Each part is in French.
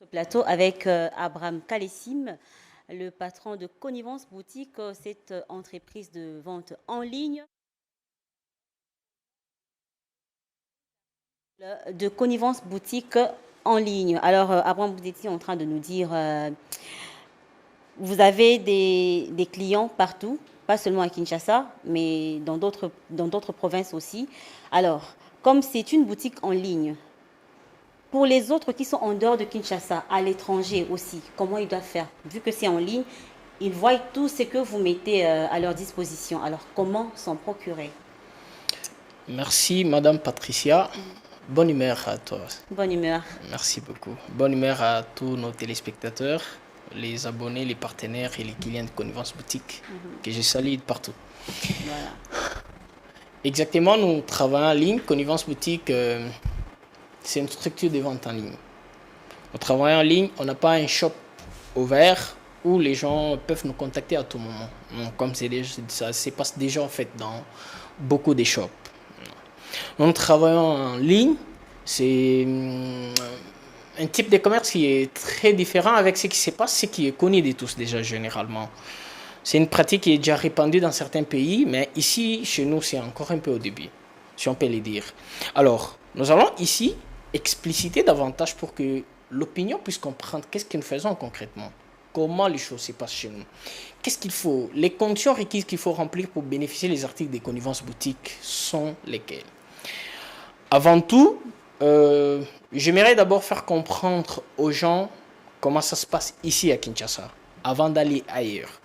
Ce plateau avec Abraham Kalessim, le patron de Connivence Boutique, cette entreprise de vente en ligne. De Connivence Boutique en ligne. Alors, Abraham, vous étiez en train de nous dire, vous avez des clients partout, pas seulement à Kinshasa, mais dans d'autres provinces aussi. Alors, comme c'est une boutique en ligne, pour les autres qui sont en dehors de Kinshasa, à l'étranger aussi, comment ils doivent faire? Vu que c'est en ligne, ils voient tout ce que vous mettez à leur disposition. Alors, comment s'en procurer? Merci, Madame Patricia. Bonne humeur à toi. Bonne humeur. Merci beaucoup. Bonne humeur à tous nos téléspectateurs, les abonnés, les partenaires et les clients de Connivence Boutique que je salue de partout. Voilà. Exactement, nous travaillons en ligne. Connivence Boutique, c'est une structure de vente en ligne. On travaille en ligne, on n'a pas un shop ouvert où les gens peuvent nous contacter à tout moment. Donc, comme ça se passe déjà en fait dans beaucoup de shops. Nous travaillons en ligne, c'est un type de commerce qui est très différent avec ce qui se passe, ce qui est connu de tous déjà généralement. C'est une pratique qui est déjà répandue dans certains pays, mais ici, chez nous, c'est encore un peu au début, si on peut le dire. Alors, nous allons ici expliciter davantage pour que l'opinion puisse comprendre qu'est-ce que nous faisons concrètement, comment les choses se passent chez nous. Qu'est-ce qu'il faut, les conditions requises qu'il faut remplir pour bénéficier des articles des Connivence Boutique sont lesquelles? Avant tout, j'aimerais d'abord faire comprendre aux gens comment ça se passe ici à Kinshasa, avant d'aller ailleurs.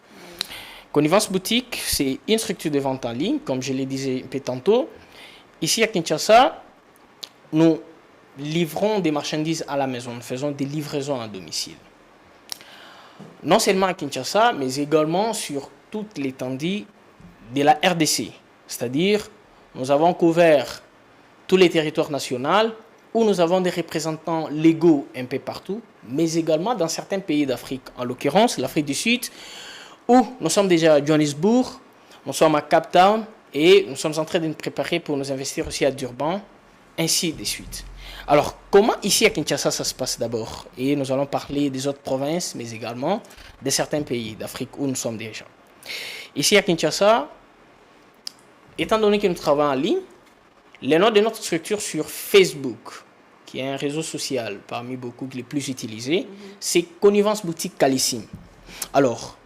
Connivence Boutique, c'est une structure de vente en ligne, comme je le disais un peu tantôt. Ici à Kinshasa, nous livrons des marchandises à la maison, nous faisons des livraisons à domicile. Non seulement à Kinshasa, mais également sur toute l'étendue de la RDC. C'est-à-dire, nous avons couvert tous les territoires nationaux où nous avons des représentants légaux un peu partout, mais également dans certains pays d'Afrique, en l'occurrence l'Afrique du Sud, où nous sommes déjà à Johannesburg, nous sommes à Cape Town et nous sommes en train de nous préparer pour nous investir aussi à Durban, ainsi de suite. Alors, comment ici à Kinshasa ça se passe d'abord? Et nous allons parler des autres provinces, mais également de certains pays d'Afrique où nous sommes déjà. Ici à Kinshasa, étant donné que nous travaillons en ligne, le nom de notre structure sur Facebook, qui est un réseau social parmi beaucoup les plus utilisés, c'est Connivence Boutique Kalessim. Alors,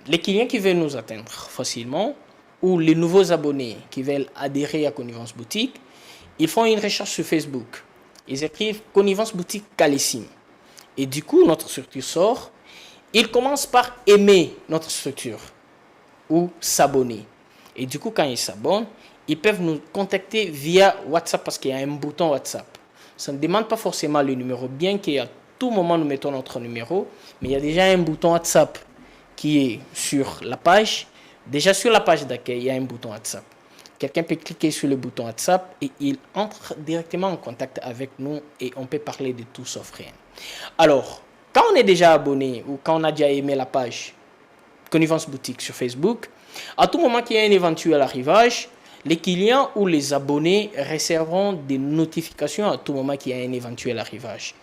les clients qui veulent nous atteindre facilement, ou les nouveaux abonnés qui veulent adhérer à Connivence Boutique, ils font une recherche sur Facebook. Ils écrivent Connivence Boutique Kalessim. Et du coup, notre structure sort. Ils commencent par aimer notre structure ou s'abonner. Et du coup, quand ils s'abonnent, ils peuvent nous contacter via WhatsApp parce qu'il y a un bouton WhatsApp. Ça ne demande pas forcément le numéro, bien qu'à tout moment nous mettons notre numéro, mais il y a déjà un bouton WhatsApp qui est sur la page. Déjà sur la page d'accueil, il y a un bouton WhatsApp. Quelqu'un peut cliquer sur le bouton WhatsApp et il entre directement en contact avec nous et on peut parler de tout sauf rien. Alors, quand on est déjà abonné ou quand on a déjà aimé la page Connivence Boutique sur Facebook, à tout moment qu'il y a un éventuel arrivage, les clients ou les abonnés recevront des notifications à tout moment qu'il y a un éventuel arrivage.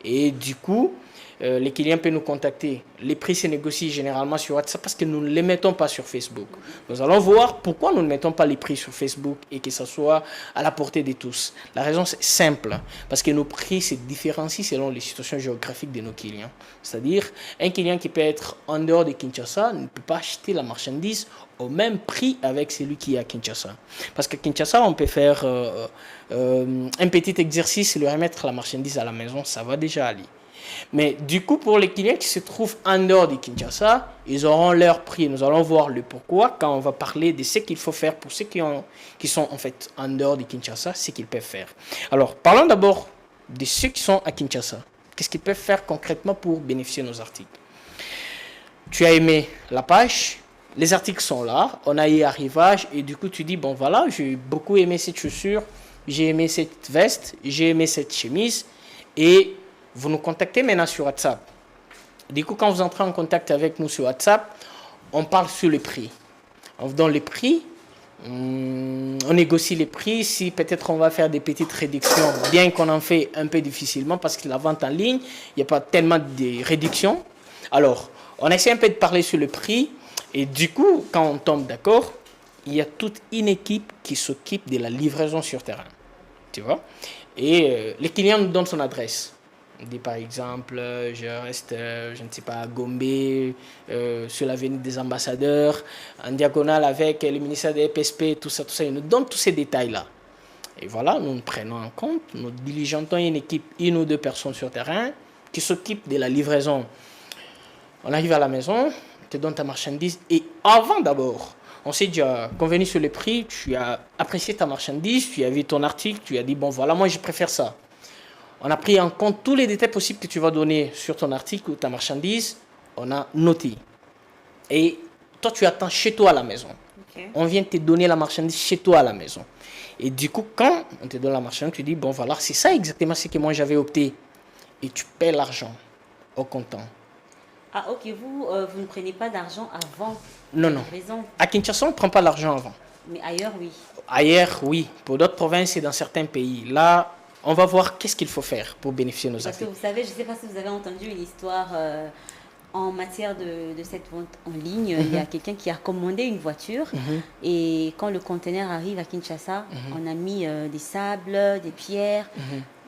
Et du coup, les clients peuvent nous contacter. Les prix se négocient généralement sur WhatsApp parce que nous ne les mettons pas sur Facebook. Nous allons voir pourquoi nous ne mettons pas les prix sur Facebook et que ça soit à la portée de tous. La raison c'est simple, parce que nos prix se différencient selon les situations géographiques de nos clients. C'est-à-dire, un client qui peut être en dehors de Kinshasa ne peut pas acheter la marchandise au même prix avec celui qui est à Kinshasa. Parce qu'à Kinshasa, on peut faire un petit exercice et lui remettre la marchandise à la maison, ça va déjà aller. Mais du coup, pour les clients qui se trouvent en dehors de Kinshasa, ils auront leur prix. Nous allons voir le pourquoi quand on va parler de ce qu'il faut faire pour ceux qui sont en fait en dehors de Kinshasa, ce qu'ils peuvent faire. Alors, parlons d'abord de ceux qui sont à Kinshasa. Qu'est-ce qu'ils peuvent faire concrètement pour bénéficier de nos articles? Tu as aimé la page, les articles sont là, on a eu arrivage et du coup tu dis, bon voilà, j'ai beaucoup aimé cette chaussure, j'ai aimé cette veste, j'ai aimé cette chemise et vous nous contactez maintenant sur WhatsApp. Du coup, quand vous entrez en contact avec nous sur WhatsApp, on parle sur le prix. On vous donne le prix, On négocie les prix. Si peut-être on va faire des petites réductions, bien qu'on en fait un peu difficilement parce que la vente en ligne, il n'y a pas tellement de réductions. Alors, on essaie un peu de parler sur le prix. Et du coup, quand on tombe d'accord, il y a toute une équipe qui s'occupe de la livraison sur terrain. Tu vois? Et le client nous donne son adresse. On dit par exemple, je reste, je ne sais pas, à Gombe, sur l'avenue des ambassadeurs, en diagonale avec le ministère des PSP, tout ça, tout ça. Il nous donne tous ces détails-là. Et voilà, nous prenons en compte, nous diligentons une équipe, une ou deux personnes sur terrain qui s'occupent de la livraison. On arrive à la maison, on te donne ta marchandise et avant d'abord, on s'est déjà convenu sur le prix, tu as apprécié ta marchandise, tu as vu ton article, tu as dit bon voilà, moi je préfère ça. On a pris en compte tous les détails possibles que tu vas donner sur ton article ou ta marchandise, on a noté. Et toi tu attends chez toi à la maison. Okay. On vient te donner la marchandise chez toi à la maison. Et du coup quand on te donne la marchandise, tu dis bon voilà, c'est ça exactement ce que moi j'avais opté. Et tu paies l'argent au comptant. Ah ok, vous ne prenez pas d'argent avant? Non, non. À Kinshasa, on ne prend pas l'argent avant. Mais ailleurs, oui. Ailleurs, oui. Pour d'autres provinces et dans certains pays. Là, on va voir qu'est-ce qu'il faut faire pour bénéficier de nos actifs. Parce que vous savez, je ne sais pas si vous avez entendu une histoire en matière de cette vente en ligne. Il y a quelqu'un qui a commandé une voiture et quand le conteneur arrive à Kinshasa, on a mis des sables, des pierres.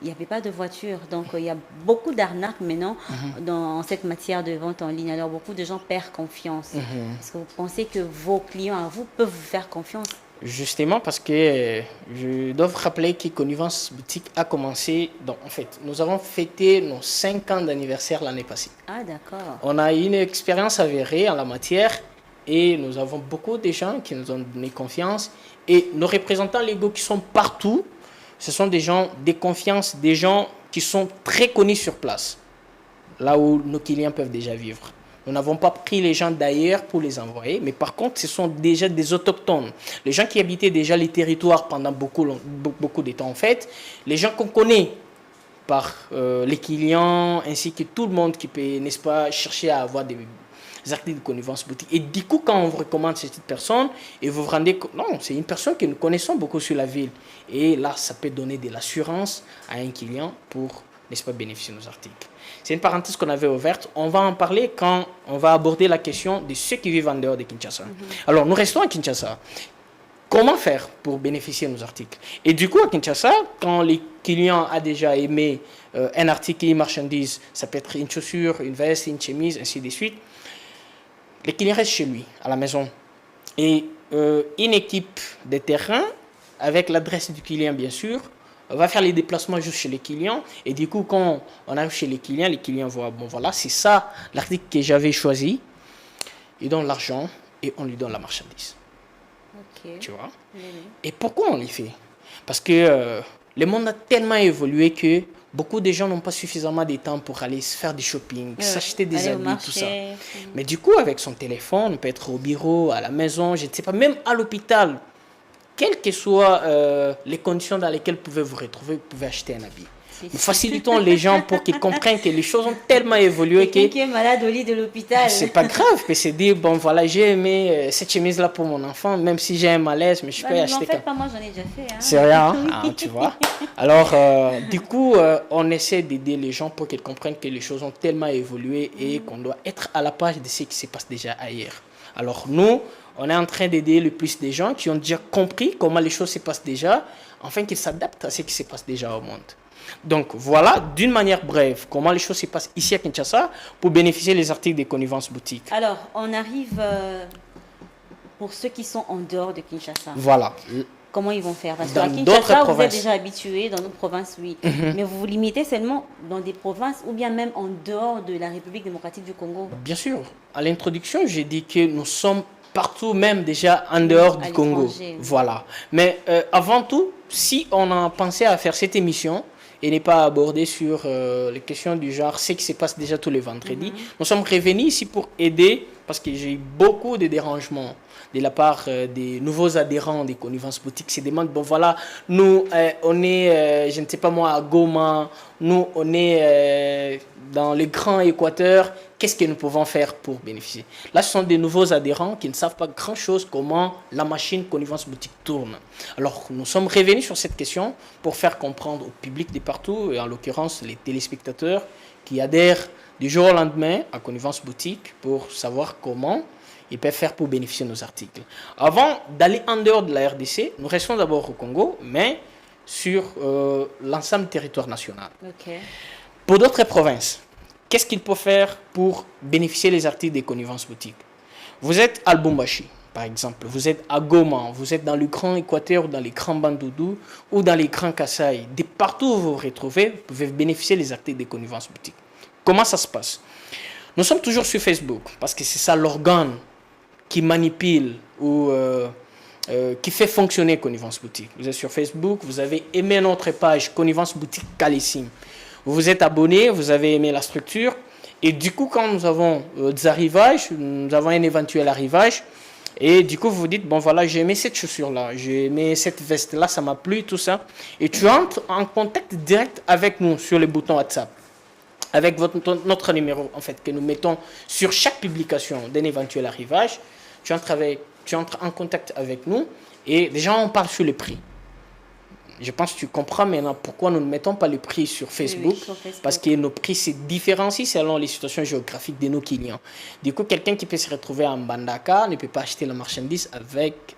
Il n'y avait pas de voiture. Donc, il y a beaucoup d'arnaques maintenant dans cette matière de vente en ligne. Alors, beaucoup de gens perdent confiance. Est-ce que vous pensez que vos clients à vous peuvent vous faire confiance? Justement, parce que je dois vous rappeler que Connivence Boutique a commencé. Donc, en fait, nous avons fêté nos 5 ans d'anniversaire l'année passée. Ah, d'accord. On a une expérience avérée en la matière et nous avons beaucoup de gens qui nous ont donné confiance. Et nos représentants légaux qui sont partout, ce sont des gens de confiance, des gens qui sont très connus sur place, là où nos clients peuvent déjà vivre. Nous n'avons pas pris les gens d'ailleurs pour les envoyer, mais par contre, ce sont déjà des autochtones. Les gens qui habitaient déjà les territoires pendant beaucoup de temps en fait, les gens qu'on connaît par les clients, ainsi que tout le monde qui peut, n'est-ce pas, chercher à avoir des articles de Connivence Boutique. Et du coup, quand on vous recommande cette personne, et vous vous rendez compte, non, c'est une personne que nous connaissons beaucoup sur la ville. Et là, ça peut donner de l'assurance à un client pour, n'est-ce pas, bénéficier de nos articles. C'est une parenthèse qu'on avait ouverte. On va en parler quand on va aborder la question de ceux qui vivent en dehors de Kinshasa. Alors, nous restons à Kinshasa. Comment faire pour bénéficier de nos articles? Et du coup, à Kinshasa, quand le client a déjà aimé un article, une marchandise, ça peut être une chaussure, une veste, une chemise, ainsi de suite, le client reste chez lui, à la maison. Et une équipe de terrain, avec l'adresse du client bien sûr, va faire les déplacements juste chez les clients. Et du coup, quand on arrive chez les clients voient, bon voilà, c'est ça l'article que j'avais choisi. Il donne l'argent et on lui donne la marchandise. Okay. Tu vois? Et pourquoi on les fait? Parce que le monde a tellement évolué que beaucoup de gens n'ont pas suffisamment de temps pour aller faire du shopping, s'acheter des habits, tout ça. Mais du coup, avec son téléphone, on peut être au bureau, à la maison, je ne sais pas, même à l'hôpital. Quelles que soient les conditions dans lesquelles vous pouvez vous retrouver, vous pouvez acheter un habit. Nous facilitons les gens pour qu'ils comprennent que les choses ont tellement évolué que... Quelqu'un qui est malade au lit de l'hôpital. C'est pas grave, que c'est dire, bon voilà, j'ai aimé cette chemise-là pour mon enfant, même si j'ai un malaise, mais je peux acheter... En fait, pas moi, j'en ai déjà fait. Hein. C'est rien, hein, tu vois. Alors, du coup, on essaie d'aider les gens pour qu'ils comprennent que les choses ont tellement évolué et qu'on doit être à la page de ce qui se passe déjà ailleurs. Alors, nous, on est en train d'aider le plus de gens qui ont déjà compris comment les choses se passent déjà, afin qu'ils s'adaptent à ce qui se passe déjà au monde. Donc voilà, d'une manière brève, comment les choses se passent ici à Kinshasa pour bénéficier des articles des Connivences Boutiques. Alors, on arrive pour ceux qui sont en dehors de Kinshasa. Voilà. Comment ils vont faire? Parce qu'à Kinshasa, vous êtes déjà habitués, dans notre province, oui. Mais vous vous limitez seulement dans des provinces ou bien même en dehors de la République démocratique du Congo? Bien sûr. À l'introduction, j'ai dit que nous sommes partout, même déjà en dehors du Congo. Voilà. Mais avant tout, si on a pensé à faire cette émission et n'est pas abordé sur les questions du genre, ce qui se passe déjà tous les vendredis, nous sommes revenus ici pour aider parce que j'ai eu beaucoup de dérangements de la part des nouveaux adhérents des connivences boutiques. Ils se demandent, bon voilà, nous, on est, je ne sais pas moi, à Goma, nous, on est dans le Grand Équateur, qu'est-ce que nous pouvons faire pour bénéficier? Là, ce sont des nouveaux adhérents qui ne savent pas grand-chose comment la machine connivence boutique tourne. Alors, nous sommes revenus sur cette question pour faire comprendre au public de partout, et en l'occurrence les téléspectateurs qui adhèrent du jour au lendemain à Connivence Boutique pour savoir comment ils peuvent faire pour bénéficier de nos articles. Avant d'aller en dehors de la RDC, nous restons d'abord au Congo, mais sur l'ensemble du territoire national. Okay. Pour d'autres provinces, qu'est-ce qu'il faut faire pour bénéficier des articles des Connivences Boutiques? Vous êtes à Lubumbashi, par exemple, vous êtes à Goma, vous êtes dans le Grand Équateur, dans les Grands Bandoudu ou dans les Grands Kasaï. De partout où vous vous retrouvez, vous pouvez bénéficier des articles des Connivences Boutiques. Comment ça se passe? Nous sommes toujours sur Facebook, parce que c'est ça l'organe qui manipule ou qui fait fonctionner Connivence Boutique. Vous êtes sur Facebook, vous avez aimé notre page Connivence Boutique Calissim. Vous vous êtes abonné, vous avez aimé la structure. Et du coup, quand nous avons des arrivages, nous avons un éventuel arrivage, et du coup, vous vous dites, bon voilà, j'ai aimé cette chaussure-là, j'ai aimé cette veste-là, ça m'a plu, tout ça. Et tu entres en contact direct avec nous sur les boutons WhatsApp, avec notre numéro, en fait, que nous mettons sur chaque publication d'un éventuel arrivage. Tu entres en contact avec nous, et déjà, on parle sur le prix. Je pense que tu comprends maintenant pourquoi nous ne mettons pas le prix sur Facebook, sur Facebook. Parce que nos prix se différencient selon les situations géographiques de nos clients. Du coup, quelqu'un qui peut se retrouver en Bandaka ne peut pas acheter la marchandise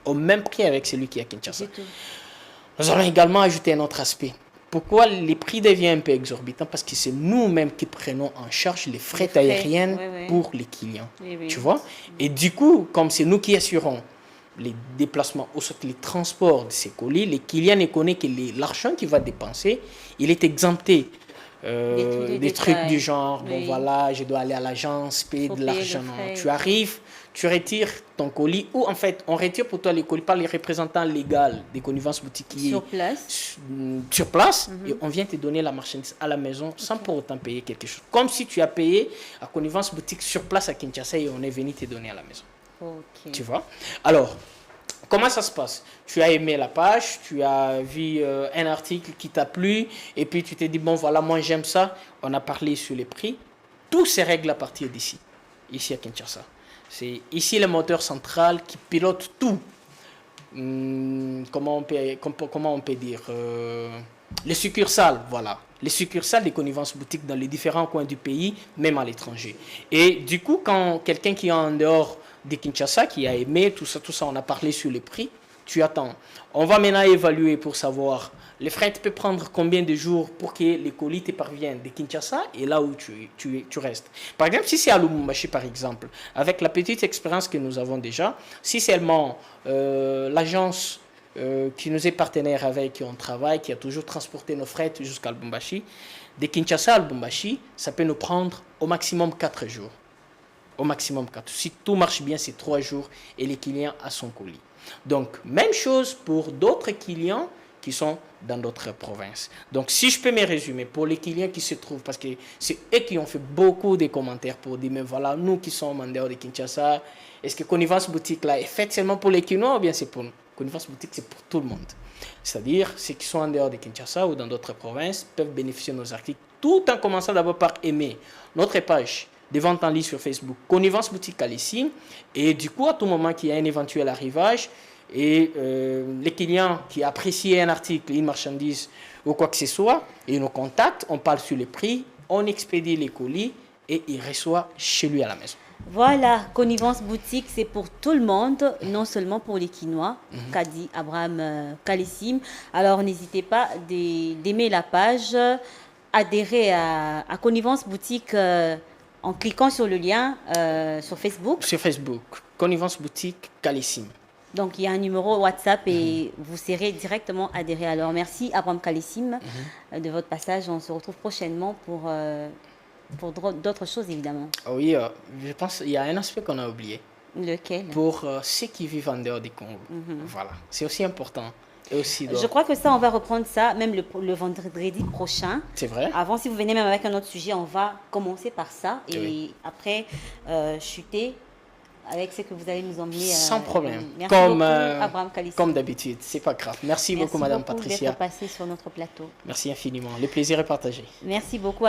au même prix avec celui qui est à Kinshasa. Nous allons également ajouter un autre aspect. Pourquoi les prix deviennent un peu exorbitants? Parce que c'est nous-mêmes qui prenons en charge les frais aériennes pour les clients. Tu vois? Et du coup, comme c'est nous qui assurons les déplacements ou soit les transports de ces colis, les clients ne connaissent que l'argent qu'il va dépenser, il est exempté des trucs du genre, bon voilà, je dois aller à l'agence, payer de l'argent. Tu arrives, tu retires ton colis, ou en fait, on retire pour toi les colis par les représentants légaux des connivences boutiquiers sur place, et on vient te donner la marchandise à la maison sans pour autant payer quelque chose. Comme si tu as payé à connivence boutique sur place à Kinshasa et on est venu te donner à la maison. Okay. Tu vois? Alors, comment ça se passe? Tu as aimé la page, tu as vu un article qui t'a plu, et puis tu t'es dit, bon voilà, moi j'aime ça. On a parlé sur les prix. Tout se règle à partir d'ici, ici à Kinshasa. C'est ici le moteur central qui pilote tout. Comment on peut dire les succursales, voilà. Les succursales des connivences boutiques dans les différents coins du pays, même à l'étranger. Et du coup, quand quelqu'un qui est en dehors de Kinshasa, qui a aimé tout ça, on a parlé sur les prix, tu attends. On va maintenant évaluer pour savoir, les frais peut prendre combien de jours pour que les colis te parviennent de Kinshasa et là où tu restes. Par exemple, si c'est à Lubumbashi, par exemple, avec la petite expérience que nous avons déjà, si seulement l'agence qui nous est partenaire avec, qui on travaille, qui a toujours transporté nos frais jusqu'à Lubumbashi, de Kinshasa à Lubumbashi, ça peut nous prendre au maximum 4 jours. Au maximum 4. Si tout marche bien, c'est 3 jours et les clients a son colis. Donc, même chose pour d'autres clients qui sont dans d'autres provinces. Donc, si je peux me résumer, pour les clients qui se trouvent, parce que c'est eux qui ont fait beaucoup de commentaires pour dire, mais voilà, nous qui sommes en dehors de Kinshasa, est-ce que Connivence Boutique là est faite seulement pour les Kinois ou bien c'est pour nous? Connivence Boutique, c'est pour tout le monde. C'est-à-dire, ceux qui sont en dehors de Kinshasa ou dans d'autres provinces peuvent bénéficier de nos articles, tout en commençant d'abord par aimer notre page de vente en ligne sur Facebook, Connivence Boutique Calissim, et du coup, à tout moment qu'il y a un éventuel arrivage, et les clients qui apprécient un article, une marchandise ou quoi que ce soit, ils nous contactent, on parle sur les prix, on expédie les colis et il reçoit chez lui à la maison. Voilà, Connivence Boutique, c'est pour tout le monde, non seulement pour les Quinois, qu'a dit Abraham Calissim. Alors, n'hésitez pas d'aimer la page, adhérer à Connivence Boutique en cliquant sur le lien sur Facebook. Sur Facebook, Connivence Boutique Calissim. Donc, il y a un numéro WhatsApp et vous serez directement adhéré. Alors, merci Abraham Calissim de votre passage. On se retrouve prochainement pour d'autres choses, évidemment. Oui, je pense qu'il y a un aspect qu'on a oublié. Lequel? Pour ceux qui vivent en dehors du Congo. Voilà, c'est aussi important. Et aussi je crois que ça, on va reprendre ça même le vendredi prochain. C'est vrai. Avant, si vous venez même avec un autre sujet, on va commencer par ça et après chuter avec ce que vous allez nous emmener. Sans problème. Merci beaucoup, Abraham Kalissi. Comme d'habitude, c'est pas grave. Merci beaucoup, Madame Patricia. Merci beaucoup d'être passé sur notre plateau. Merci infiniment. Le plaisir est partagé. Merci beaucoup.